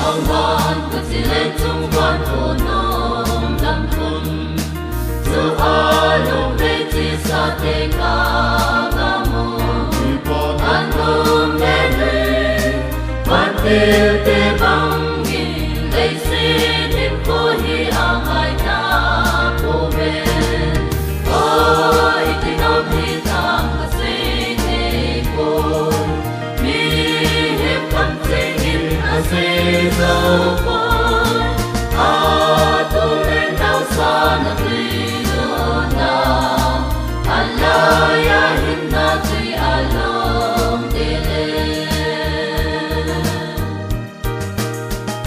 Ông hoan cực chỉ lên chung quan của nông làm thun dù hoa lúc đây chỉ xa thế cả mô anh ôm đến đây quan tiêu tê băng nghìn lấy xin thêm cô hi ang ai ta cô bên ôi thì nó thì thang cả xây thế cô mi hiệp tâm xây in xây dấu phôi tu lên đau xa na tùy đồ na alaya hin na tùy alom tê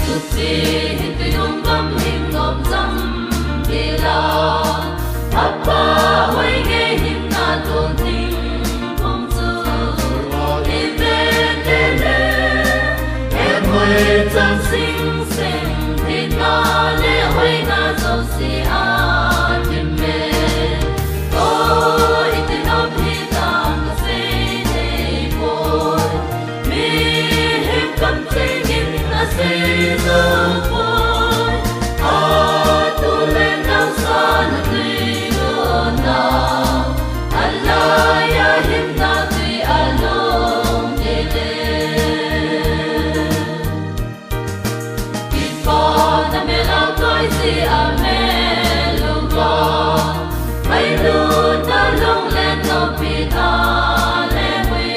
tu si hin tùy hong gam hin ngom dâm tê la Papa hoy nghe hin na tôn tình không dư đi về tê lê em hoy chân sinh sinh thì na lê hoy na dâu si a tìm mê ôi thì nó bị tạm cả xây thế bôi mi hiệp cầm xây nhìn na xây dâu phôi tu lên đau xa na tùy đồ na alaya hin na tùy alom tê lê na me la coi si a me lu go mai lu ta long lên no pi ta le wi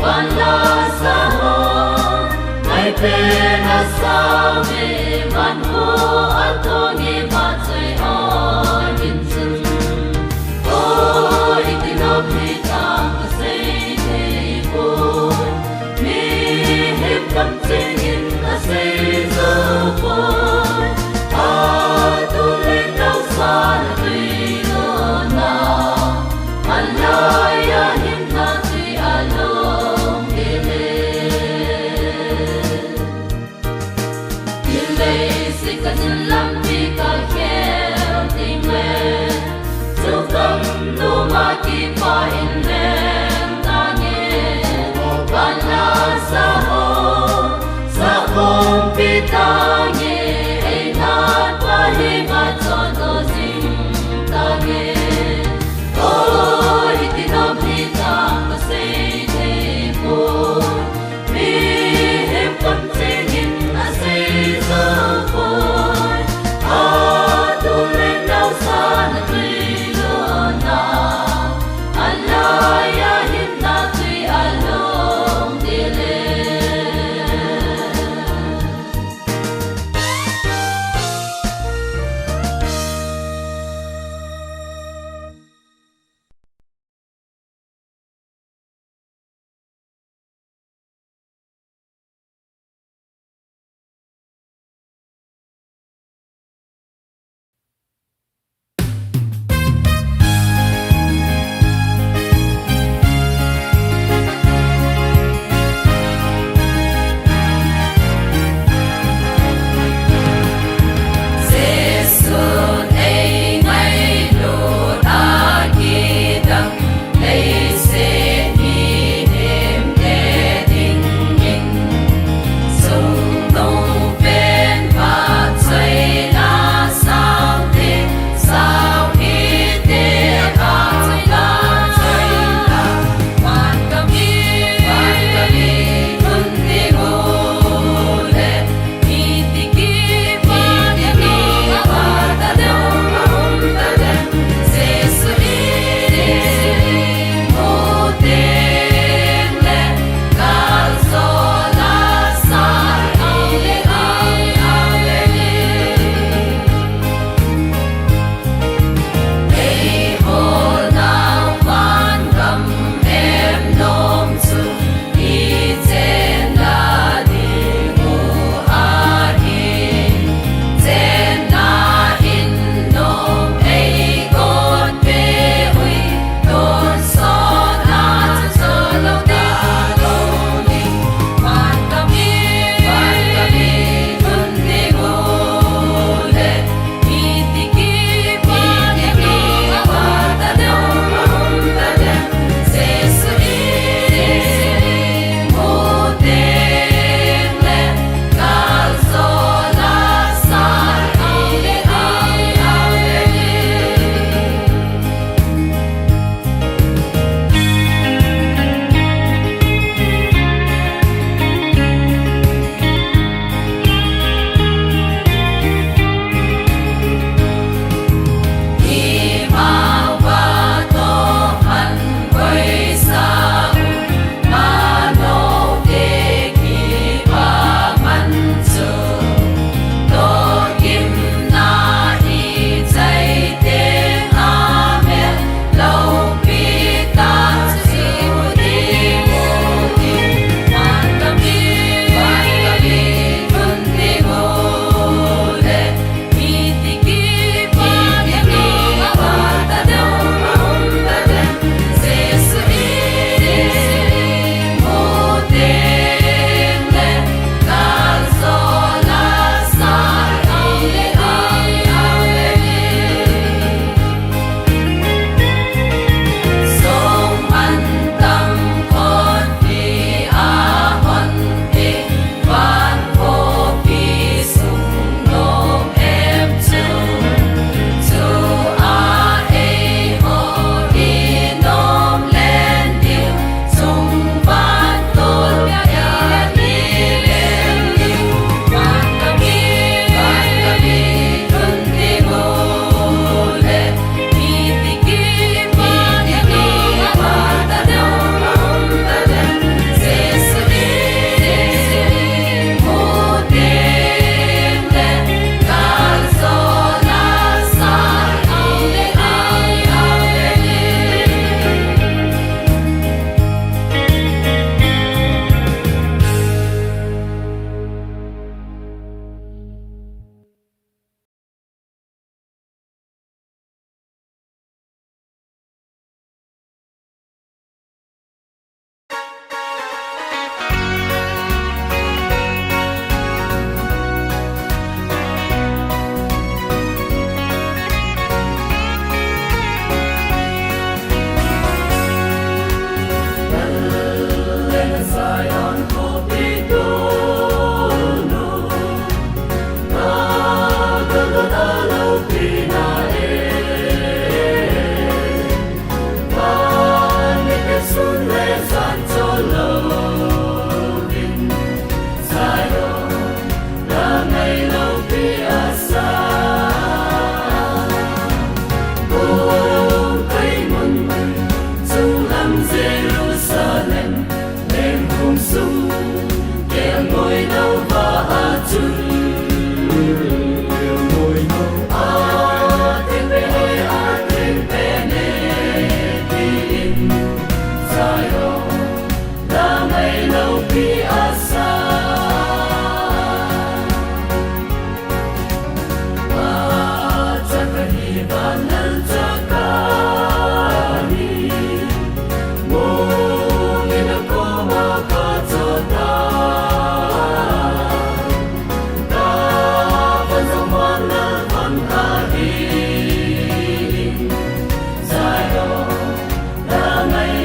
quan la sa ho mai pe na sa me van ho a to ni ba chai o yin sun oi ti no pi ta ka sei te bo mi hip kam chai in a sei zo phôi tu lên đau xa na tùy đồ na alaya hin na tùy alom tê lê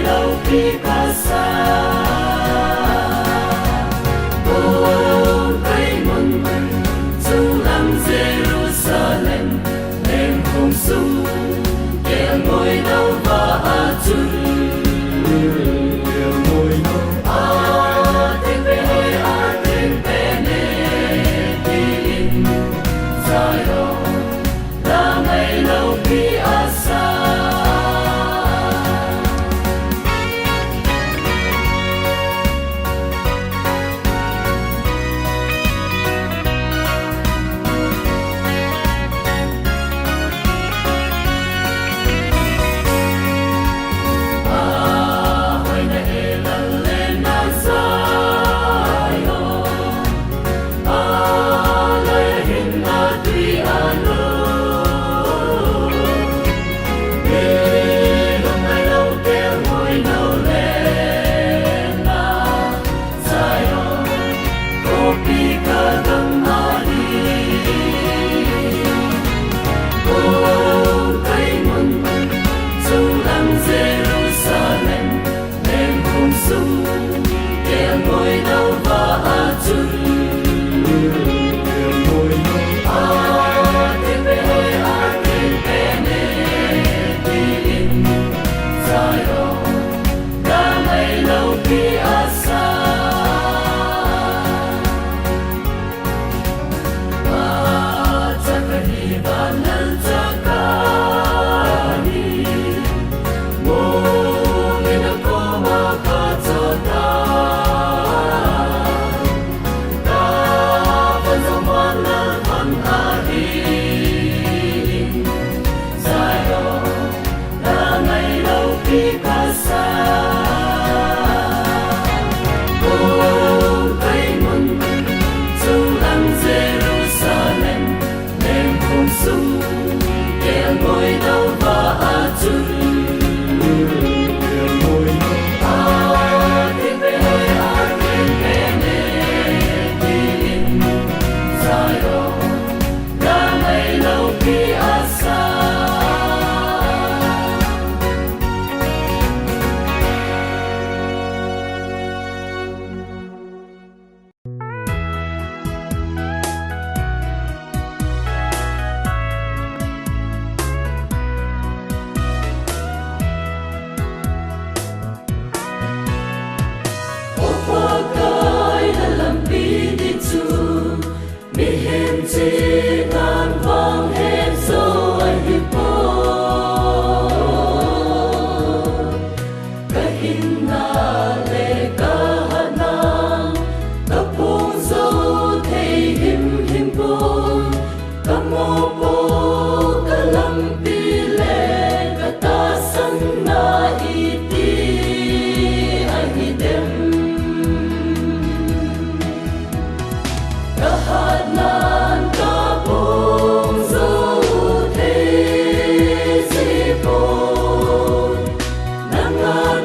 lâu khi qua xa. Bốn cây mừng dù lăng Jerusalem lên khung sung kẻ ngồi đâu và chung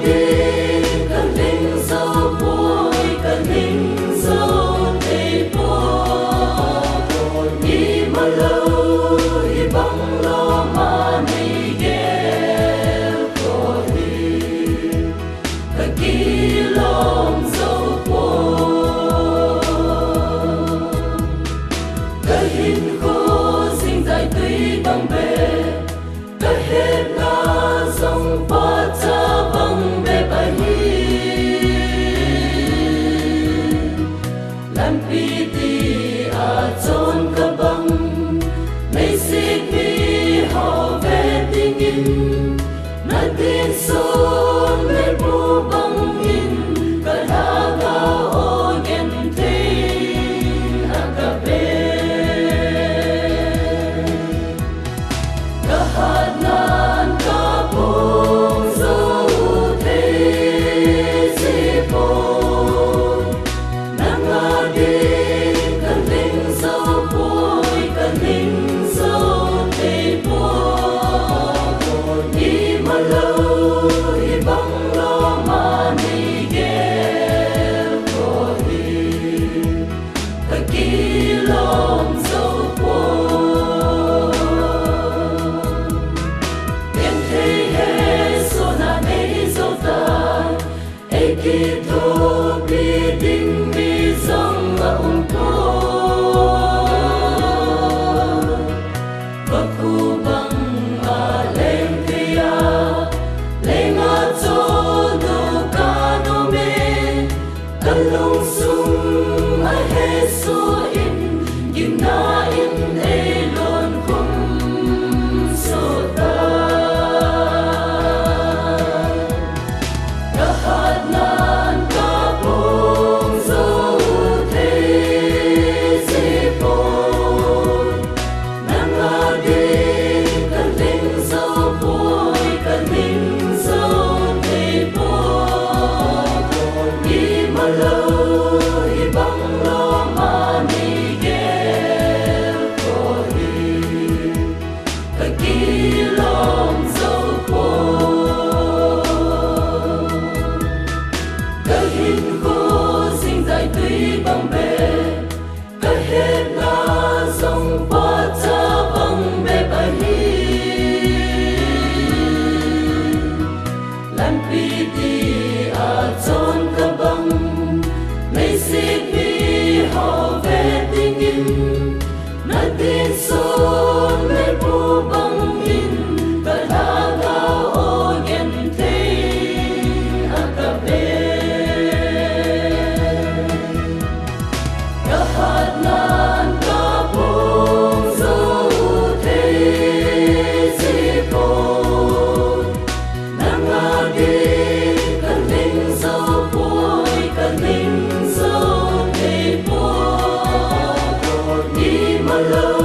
đi Hãy subscribe cho kênh Ghiền Mì Gõ để không bỏ lỡ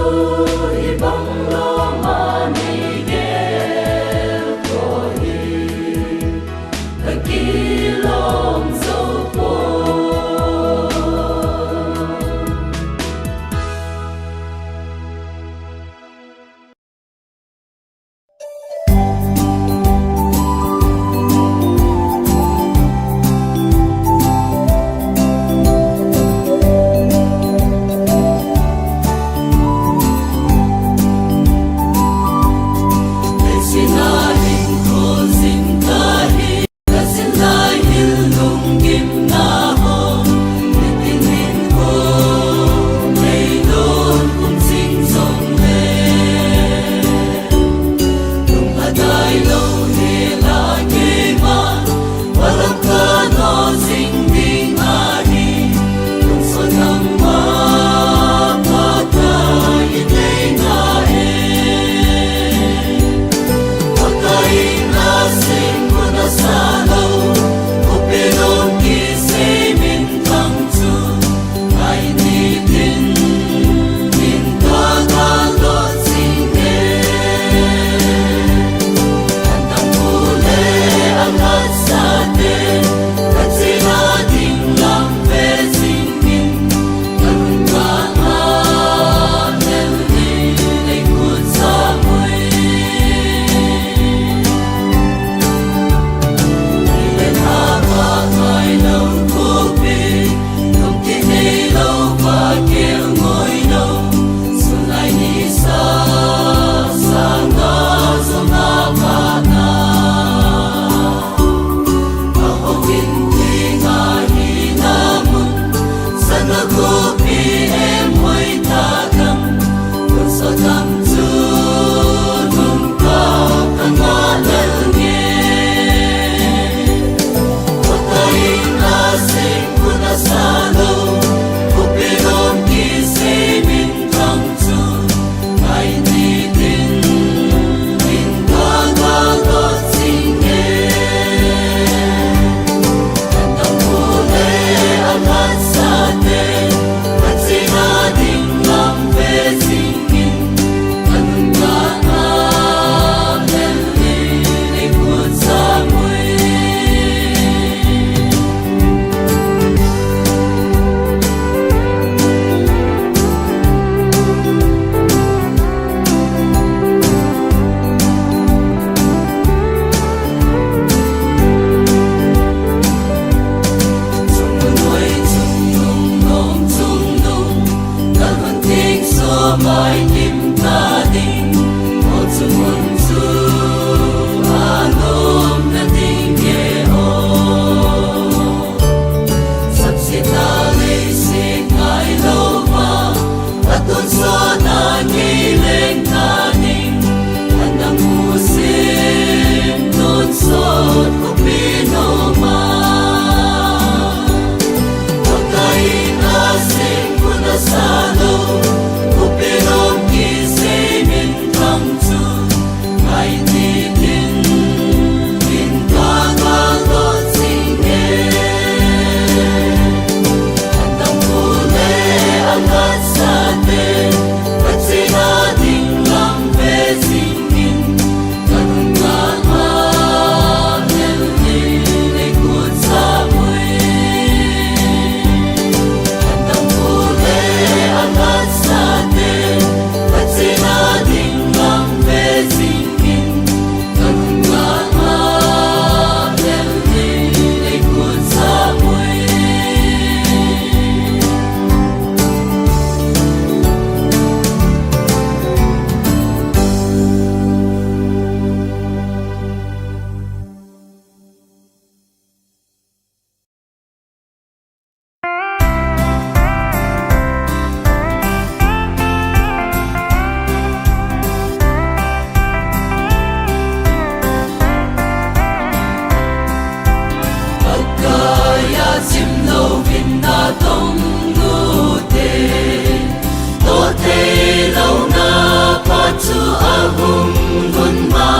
tu ahum hunma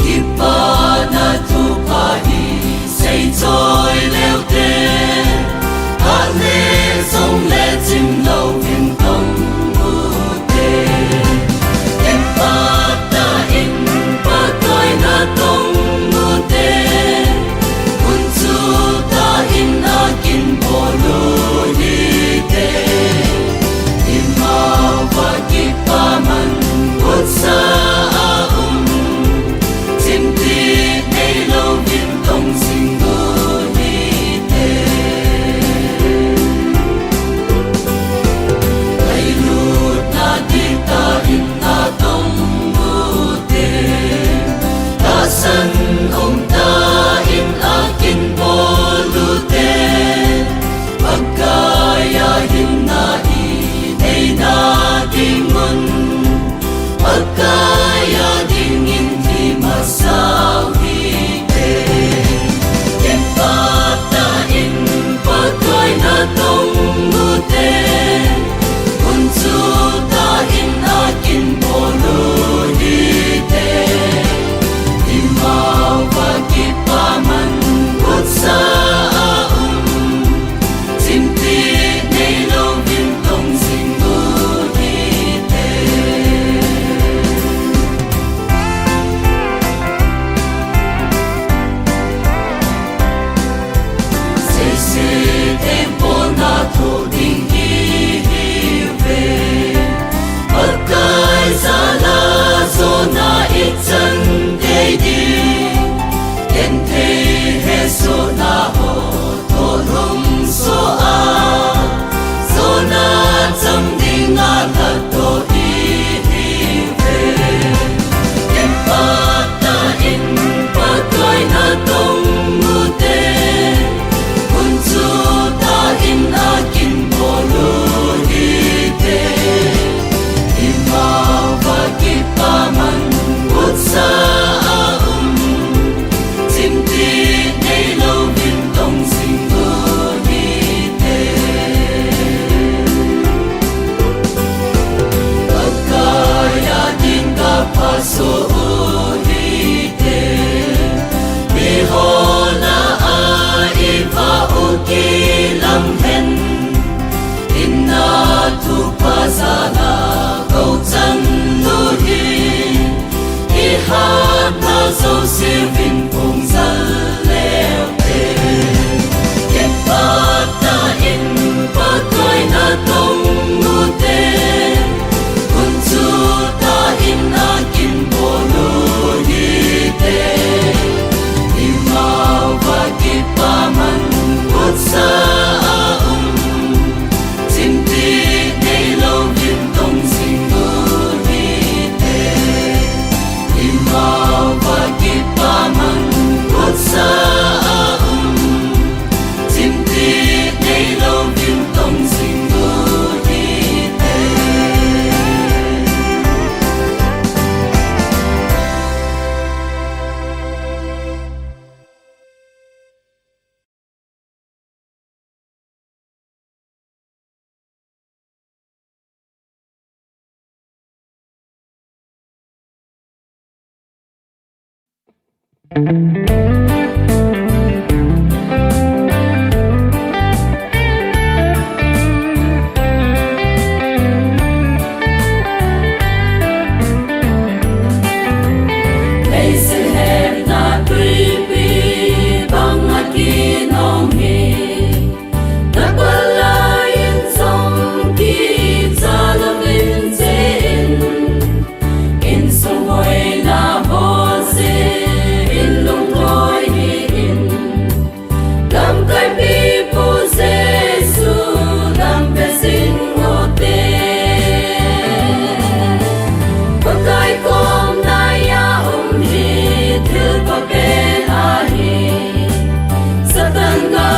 kipa na tu pai say trôi leo tên hạ lê sông lê chim lâu viên tông mu tê em pa ta in pa toi na tông mu tê un chu ta in na kin bo lu hi tê im ma wa kipa man ut sa chim ti nei lâu viên tông sinh mu hi tê ai lut na di ta in na tông mu tê ta san ông ta in a kin bo lu tê pagkaya him na i nei na ding mun pagkaya ding in ti masaw hi tê em pa ta in pagkoy na tong mu tê kun chu ta in a kin bo lu hi tê imaw wa kipa man ut sa chim ti nei lo vin tong sing mu hi tê se tempo na thu ding hi ve pagkai sa la so na itsan te di ken te he so na ho to rum so a so na cham ding na ta to hi ve em pa ta in pa kai na tong mu te kun chu ta in a kin bo lu hi tê ima wa kipa man ut sa chim ti nei lo vin tong sing mu hi tê pagkaya din ka pa so hi tê mi ho na a iva uki lam hen inna tu pa sa na câu chân lu hi i hát na so si vin cùng dân leo tê em pa ta in pa toi na tong mu tê kun chu ta in na kin bo lu hi tê imaw wa kipa man ut sa chim ti nei lo vin tong sing mu hi tê imaw wa kipa man ut sa chim ti nei lo vin tong sing mu hi tê Lấy sự hẹn na tùy bi bằng a ki nong hi na qua la in song ki za la vin zen in song hoi na ho se in lung loi hi in lam kai pi pu se su lam pe sin ho te pakai kom na ya hi thil pa pe a hi satan ga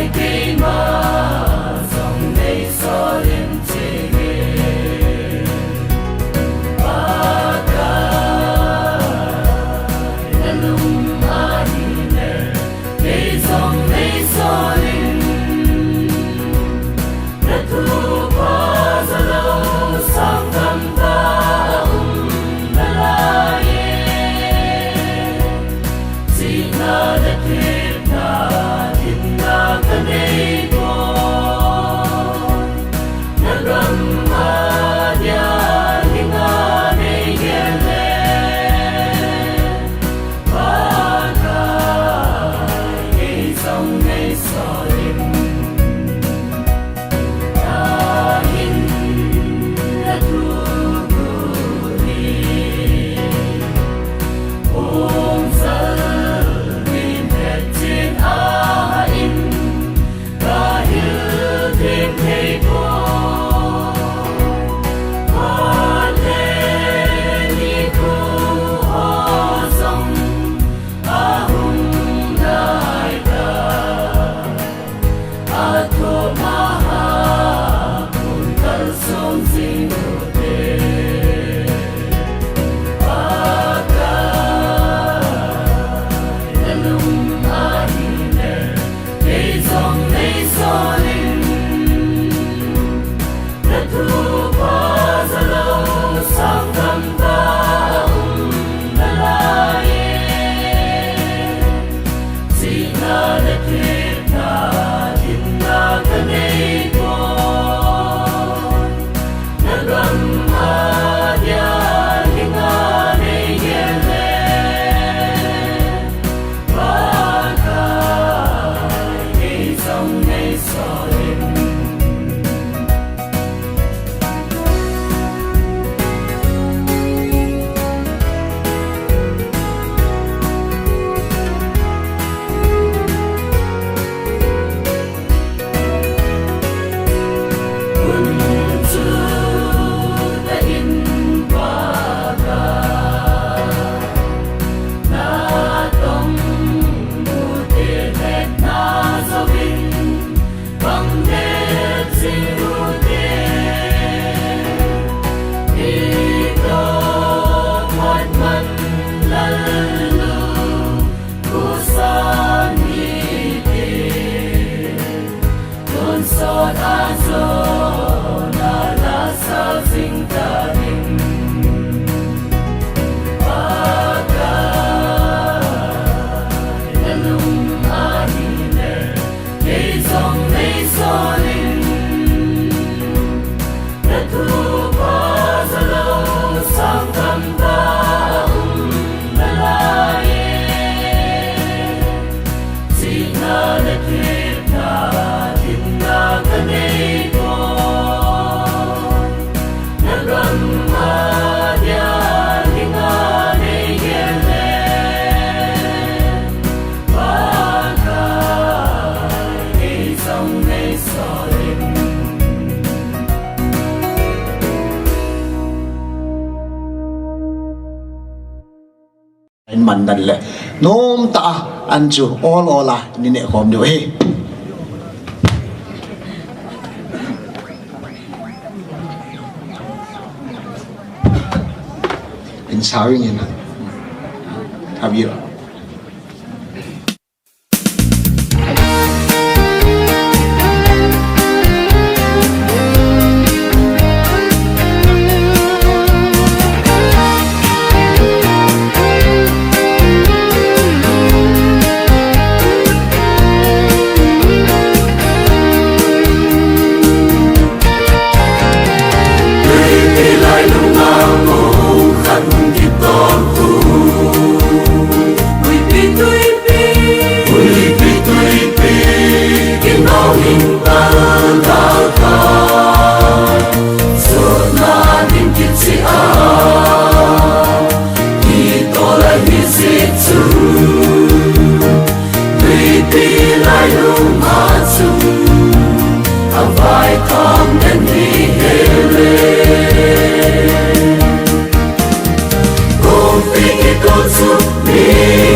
kỳ mà dòng ngày gió lên trên nghe ba ca là lung anh nè ngày dòng ngày gió lên đã thu qua giờ lâu sang thăm ta đã la ye chỉ na đã thiệt na thiên na cái này mình đần lệ nôm ta ăn chú all la ni nè khom điều he in sao như này have you Mi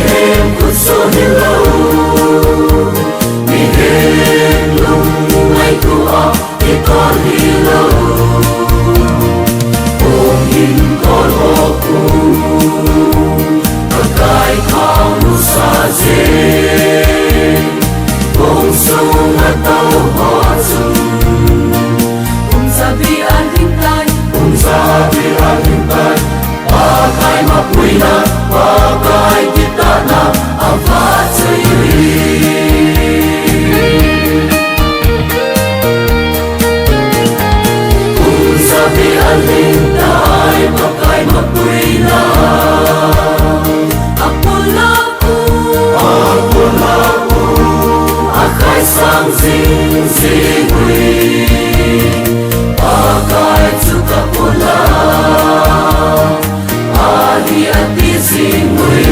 hem kut so hello mi hem tàu họ chung sa bi an hình tai sa bi an hình tai ba kai ma puina ba kai kita na ava chơi sa bi an hình tai ba kai ma puina akai sang sing sing hui akai chuka pula ali ati sing hui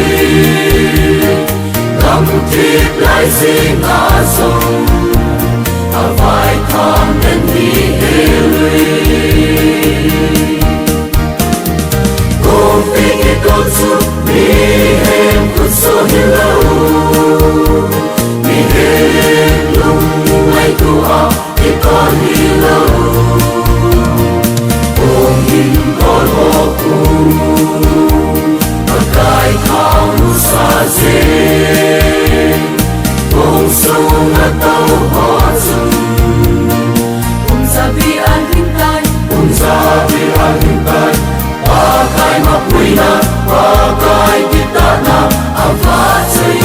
lam tip lai sing asong avai tham den ni helui kopi ke kotsu mi hem kutso hello ai tua e con hilo ôm hin con hồ cu akai thao nu sa dê ôm sông a tàu họ chung sa bi an hình tai sa bi an hình tai ba kai ma puina ba kai kita na ava chơi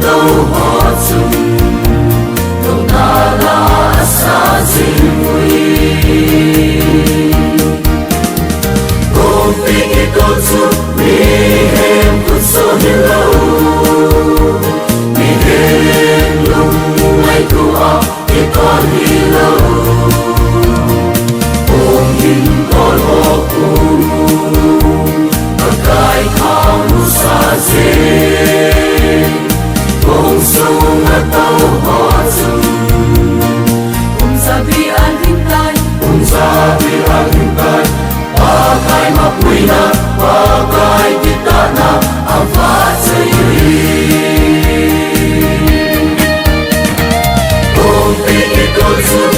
tàu họ chung đâu ta là xa dinh huy cô phi cái câu chút mi hem cũng so như lâu mi hem lung ai tu óc cái con đi lâu ôm hình con hồ cu akai thao nu sa dê sông a tàu họ chung sa bi an hình tai sa bi an hình tai ba kai ma puina ba kai kita na ava chơi ôm phi cái câu chút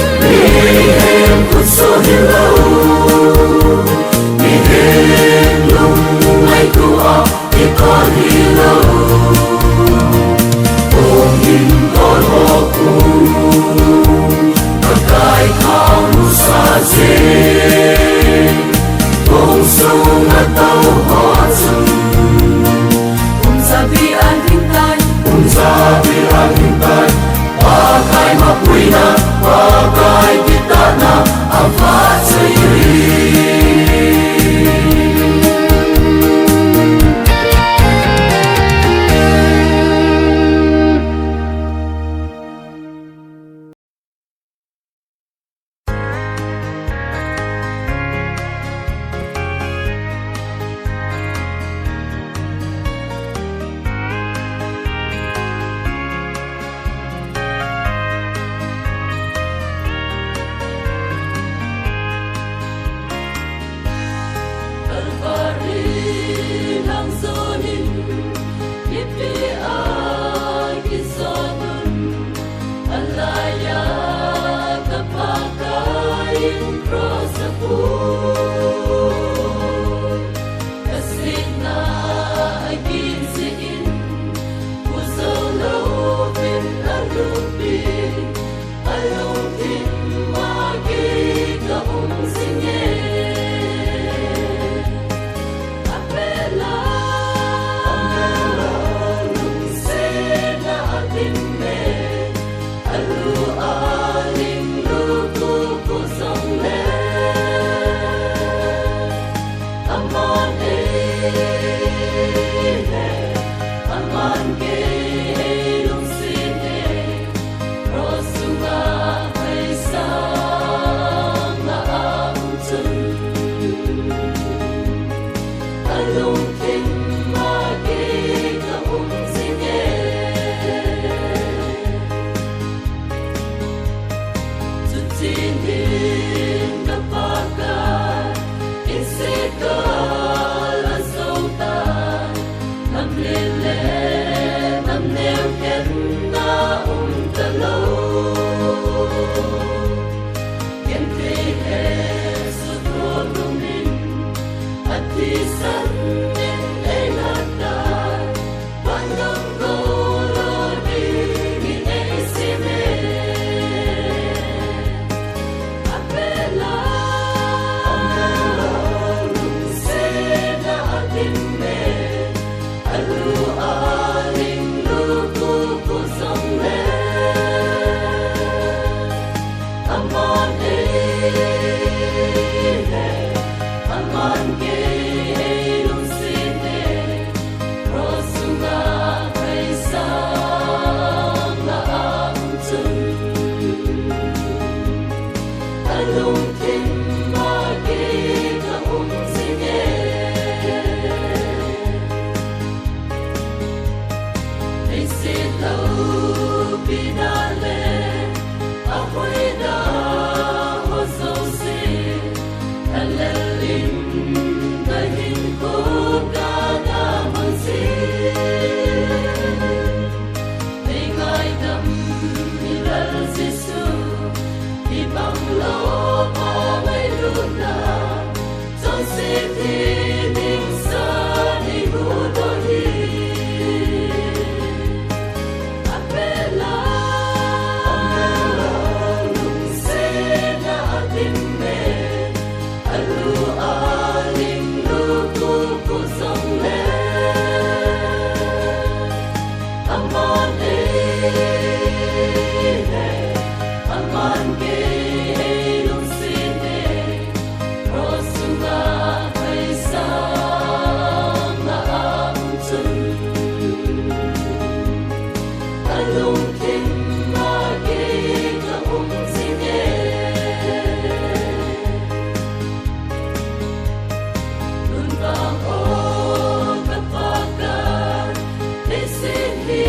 alung tim ma ki ka sine tu tin din ka paga inseka la sota nam le nam neo ken na ta lo ken te he su tro nung min ati san min e la ta ban dong go lo di ni e se me apela lung se na atin me alu aling lu ku song le aman ke lung sine rosunga kaisa na amchun alung tim ma ke ka sine they say love binale ahuida hoso se alalin dahin ko kada mansi ngay dam ilal sisu ibang lo pa may luna son se tining sa ni hudohi apela lung se na atin me alu aling lu ku song le aman ke lung sine rosunga kaisa na amchun alung tim ma ke ka sine nun bang o kapagan deseni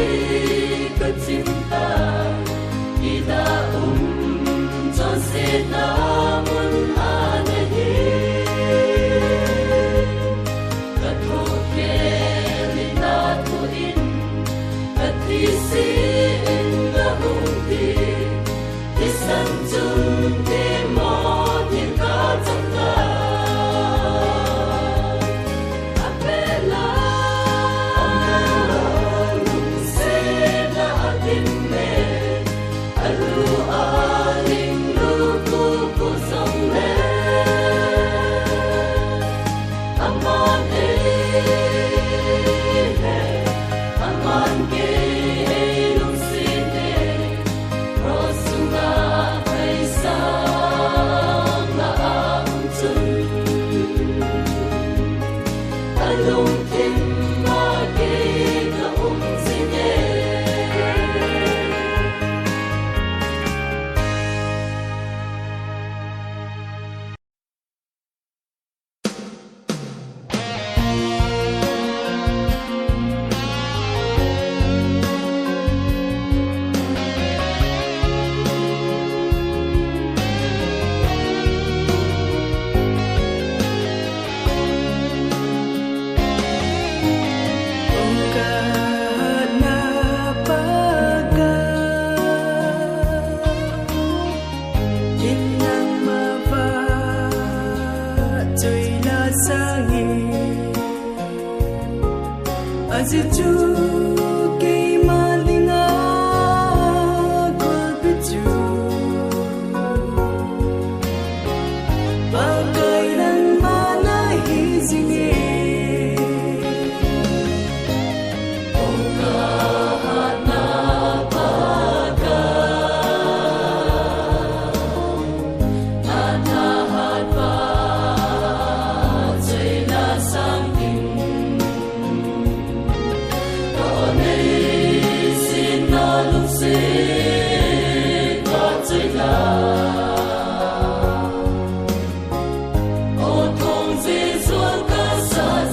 ka cinta ida cho se namun anahi katho ke lina tu in katisi in la humti isan chun te mo tin ka changa apela lung se na atin me alu aling lu ku song le aman ke lung sine rosunga kaisa na amchun alung tim ma ke ka sine Azitu kay malinga kulpitu pagkailan manahisingi o kahat na pagka nanahat pa sa'y lasang o thong dễ dàng cả xa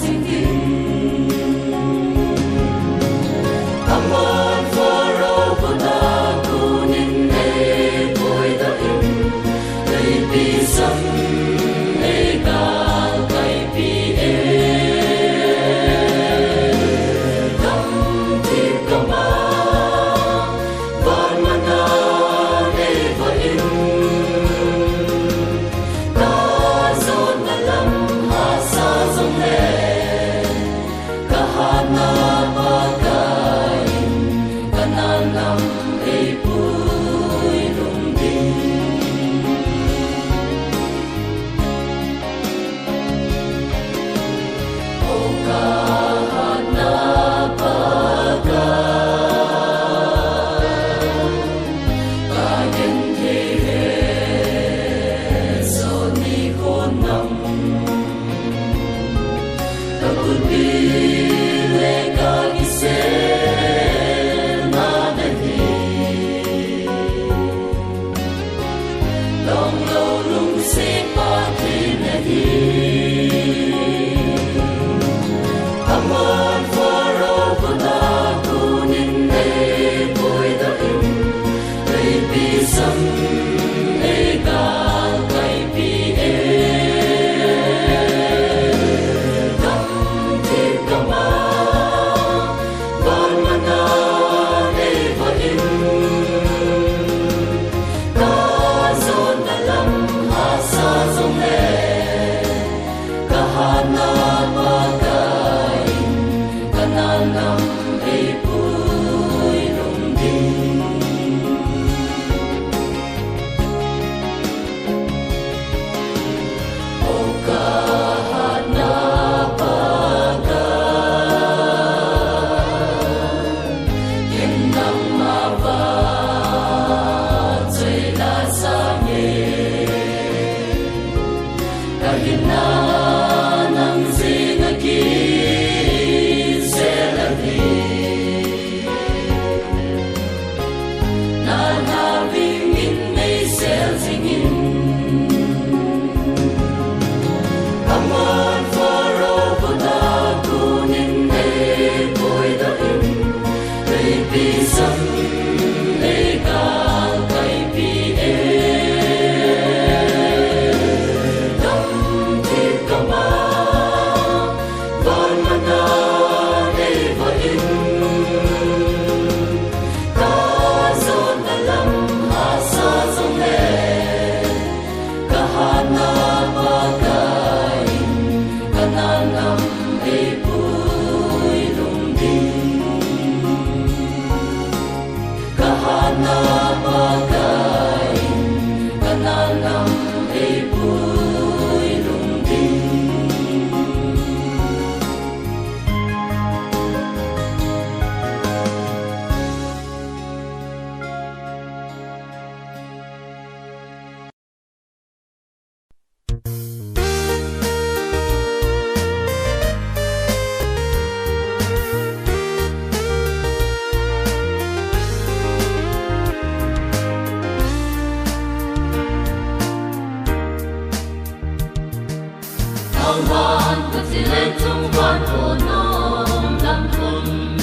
Hồng hoan cực gì lên trung quan của nôm lâm thuần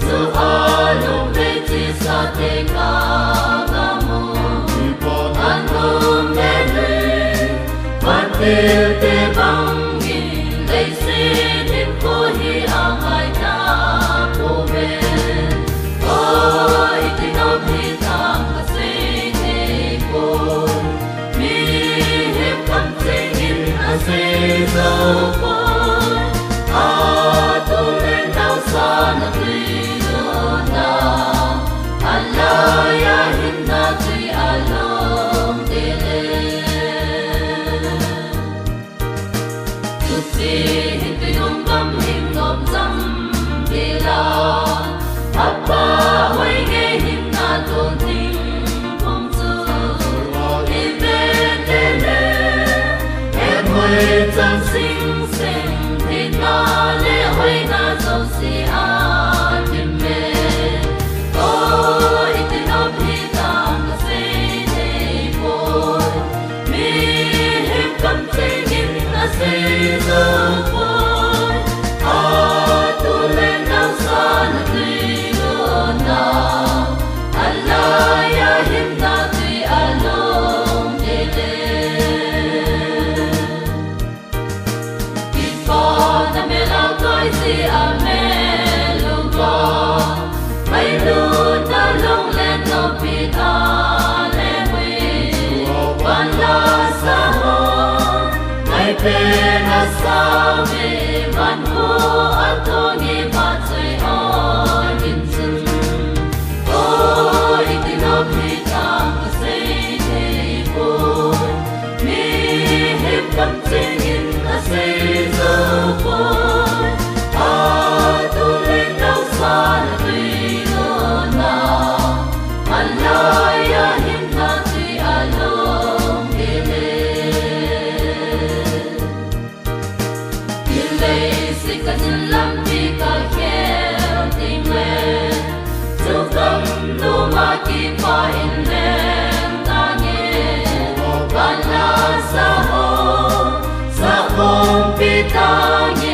dù hoa lúc đây chỉ xa thế cả mô an thơm đến đây quan tiêu tê băng nghìn lấy xin thêm cô hi ang ai ta cô bên ôi tình nôm hi thang cả sinh hề cô mi hiệp cầm sinh in a sinh dâu phôi a tu lên đau xa na tùy đưa na Allah ya hinna tùy alom tê hin tu yong gam him nom zam de la Papa hoi nghe him na tôn tình phong zu em bên đến em hoi trang sinh sinh thì na lệ hoi na dâu si a tim mê ôi tình ôm hi tam na say thế bồi mi him cầm tay in na say dâu phôi a tu lên đau xa na tùy đưa na Allah ya him na tùy alom de Ipa na me la kai si a me lu ba mai lu na long lên no pi ta le wi quan la sa ho mai pe na sa me van ho a to ni ma chai ho in chun ôi tình ôm hi tam ka say thế bồi mi hiệp cầm chân in a say dâu phôi a tu lên đau xa na tùy đưa na Allah ya him na tùy alom de lê si ka chân lam ti ka khéo tình lệ dù tâm nu ma ki pa in lên ta nghe van la sa ho pi ta nghe